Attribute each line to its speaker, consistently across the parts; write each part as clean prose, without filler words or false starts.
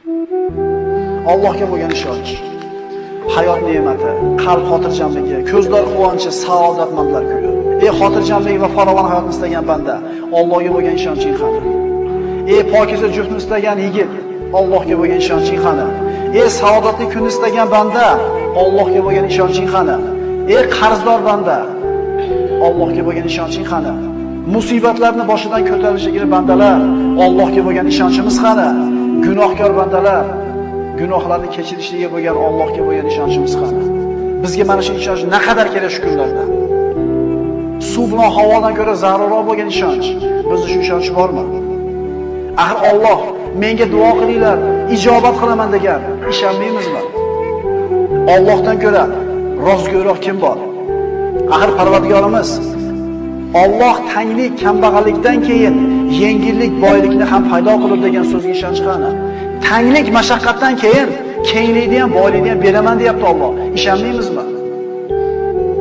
Speaker 1: Allohga bo'lgan ishonch, hayot ne'mati, qalb xotirjamligi, ko'zlar quvonchi, saodatmandlar kuyi. Xotirjamlik va farovon hayotni istagan banda, Allohga bo'lgan ishonching qani? Pokiza juftni istagan yigit, Allohga bo'lgan ishonching qani? Saodatli kunni istagan banda, Allohga bo'lgan ishonching qani? Qarzdor banda, Allohga bo'lgan ishonching qani? Musibatlarni boshidan ko'tarishiga bandalar, Allohga bo'lgan ishonchimiz qani? Gunohkor bandalar, gunohlarni kechirishiga bo'lgan Allohga bo'lgan ishonchimiz qani? Bizga mana shu ishonch naqadar kerak shu kunlarda. Suv bilan havodan ko'ra zarurroq bo'lgan ishonch. Bizda shu ishonch bormi? Axir Alloh menga duo qilinglar, ijobat qilaman degan, ishonmaymizmi? Allohdan ko'ra rozgo'roq kim bor? Axir Parvardigorimiz Alloh tanglik, kambag'allikdan keyin yengillik, boylikni ham paydo qilib degan so'zga ishonch qani? Tanglik, mashaqqatdan keyin kenglikni ham, boylikni ham beraman deyapti Alloh. Ishonmaymizmi?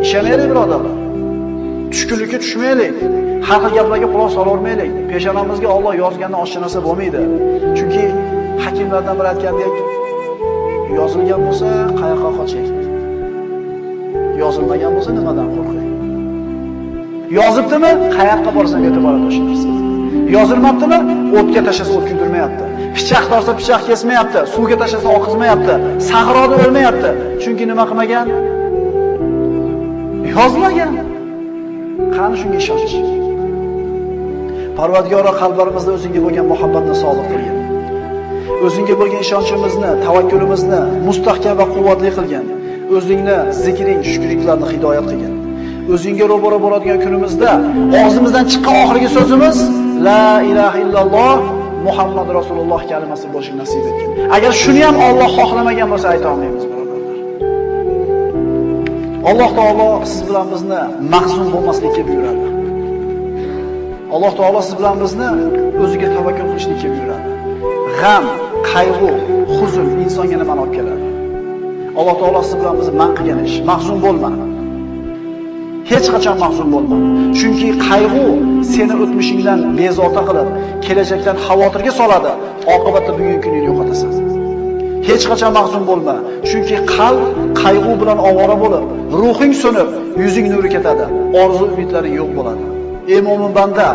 Speaker 1: Ishonaylik birodarlar. Tushkunlikka tushmaylik. Har xil gaplarga quloq solavermaylik. Peshonamizga Alloh yozgandan oshcha narsa bo'lmaydi. Chunki hakimlardan biri aytgandek, yozilgan bo'lsa qayoqqa qoching? Yozilmagan bo'lsa nimadan qo'rqing? Yozibdimi? Qayoqqa borsang o'tib boradi o'sha narsa. Yozilmabdimi? O'tga tashlasa o't kuydirmayapti. Pichoq torsa pichoq kesmayapti. Suvga tashlasa oqizmayapti. Sahroda o'lmayapti. Chunki nima qilmagan? Yozmagan. Qani shunga ishonch? Parvardigor qalblarimizda o'zingga bo'lgan muhabbatni sobit qilgin. O'zingga bo'lgan ishonchimizni, tavakkulimizni mustahkam va quvvatli qilgin. O'zingni zikring, shukringlarni hidoyat qilgin. O'zingga ro'baro bo'ladigan kunimizda og'zimizdan chiqqan oxirgi so'zimiz la ilaha illalloh Muhammad Rasululloh kalimasi bo'lishini nasib etgin. Agar shuni ham Alloh xohlamagan bo'lsa ayta olmaymiz, birodarlar. Alloh taolo siz bilan bizni mahzun bo'lmaslikka buyuradi. Alloh taolo siz bilan bizni o'ziga tavakkul qilishlikka buyuradi. G'am, qayg'u, huzn insonga nimani olib keladi? Alloh taolo siz bilan bizni man qilgan ish. Mahzun bo'lma. Hech qachon mahzun bo'lma. Chunki qayg'u seni o'tmishingdan bezovta qilib, kelajakdan xavotirga soladi. Oqibatda bugungi kuningni yo'qotasan. Hech qachon mahzun bo'lma. Chunki qalb qayg'u bilan ovora bo'lib, ruhing so'nib, yuzing nuri ketadi. Orzu umidlaring yo'q bo'ladi. Ey mo'min banda,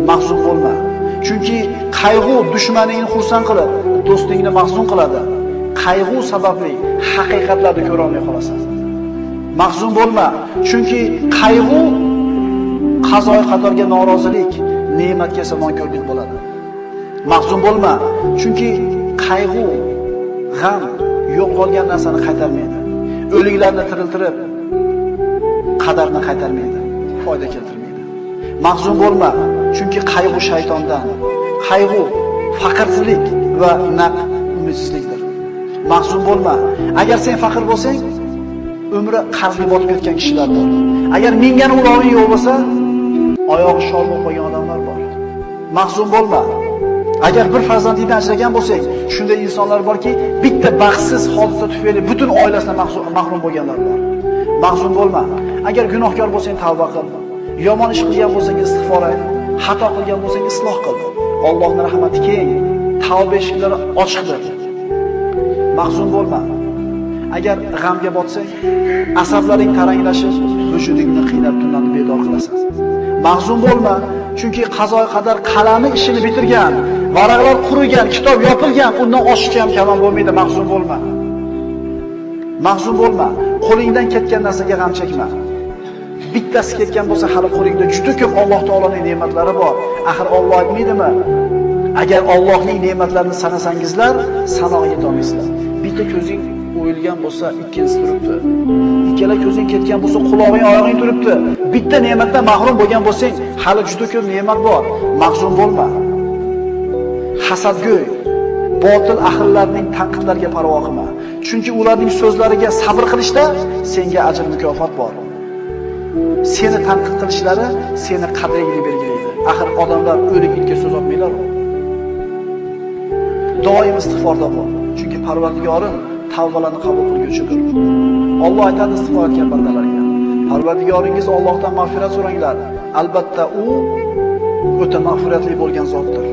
Speaker 1: mahzun bo'lma. Chunki qayg'u dushmaningni xursand qilib, do'stingni mahzun qiladi. Qayg'u sababli haqiqatlarni ko'ra olmay qolasan. Mahzun bo'lma, chunki qayg'u qazoy qadorga norozilik, ne'matga esa nonko'rlik bo'ladi. Mahzun bo'lma, chunki qayg'u, g'am yo'q qolgan narsani qaytarmaydi. O'liklarni tiriltirib, qadarni qaytarmaydi, foyda keltirmaydi. Mahzun bo'lma, chunki qayg'u shaytondan, qayg'u faqirlik va umidsizlikdir. Mahzun bo'lma, agar sen faqir bo'lsang, umri qarzga botib ketgan kishilar bor. Agar mingani uloving yo'q bo'lsa, oyog'i shol bo'lib qolgan odamlar bor. Mahzun bo'lma. Agar bir farzandingdan ajragan bo'lsang, shunday insonlar borki, bitta baxtsiz hodisa tufayli butun oilasidan mahrum bo'lganlar bor. Mahzun bo'lma. Agar gunohkor bo'lsang, tavba qil. Yomon ish qilgan bo'lsang, istig'for ayt. Xato qilgan bo'lsang, isloh qil. Allohning rahmati keng, tavba eshiklari ochiqdir. Mahzun bo'lma. Agar g'amga botsang, asablaring taranglashib, vujudingni qiynab tunlarni bedor qilasan. Mahzun bo'lma, chunki qazo qadar qalami ishini bitirgan, varaqlar qurigan, kitob yopilgan, undan oshiqcha ham kalom bo'lmaydi. Mahzun bo'lma. Mahzun bo'lma. Qo'lingdan ketgan narsaga g'am chekma. Bittasi ketgan bo'lsa, hali qo'lingda juda ko'p Alloh taoloning ne'matlari bor. Axir Alloh aytmaydimi? Agar Allohning ne'matlarini sanasangizlar, sanoqqa yeta olmaysizlar. Bitta ko'zing o'yilgan bo'lsa, ikkinchisi turibdi. Ikkala ko'zing ketgan bo'lsa, quloqing, oyog'ing turibdi. Bitta ne'matdan mahrum bo'lgan bo'lsang, hali juda ko'p ne'mat bor. Mahzun bo'lma. Hasadgo'y, botil ahillarning tanqidlariga parvo qilma. Chunki ularning so'zlariga sabr qilishda senga ajr mukofot bor. Seni tanqid qilishlari seni qadringni belgilaydi. Axir odamlar o'lik itga so'z otmaylar. Doim istig'forda bo'l. Chunki Parvardigorim tavbalarni qabul qilguvchidir. Alloh aytadi istig'for etgan bandalarga: Parvardigoringiz Allohdan mag'firat so'ranglar. Albatta u o'ta mag'firatli bo'lgan zotdir.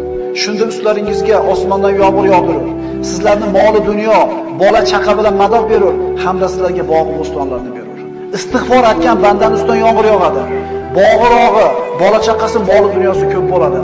Speaker 1: shunda ustlaringizga osmondan yomg'ir yog'dirur. Sizlarni moli dunyo, bola chaqa bilan madad berur, hamda sizlarga bog' bo'stonlarni berur. Istig'for etgan bandaning ustidan yomg'ir yog'adi. Bog'i, bola chaqasi, moli dunyosi ko'p bo'ladi.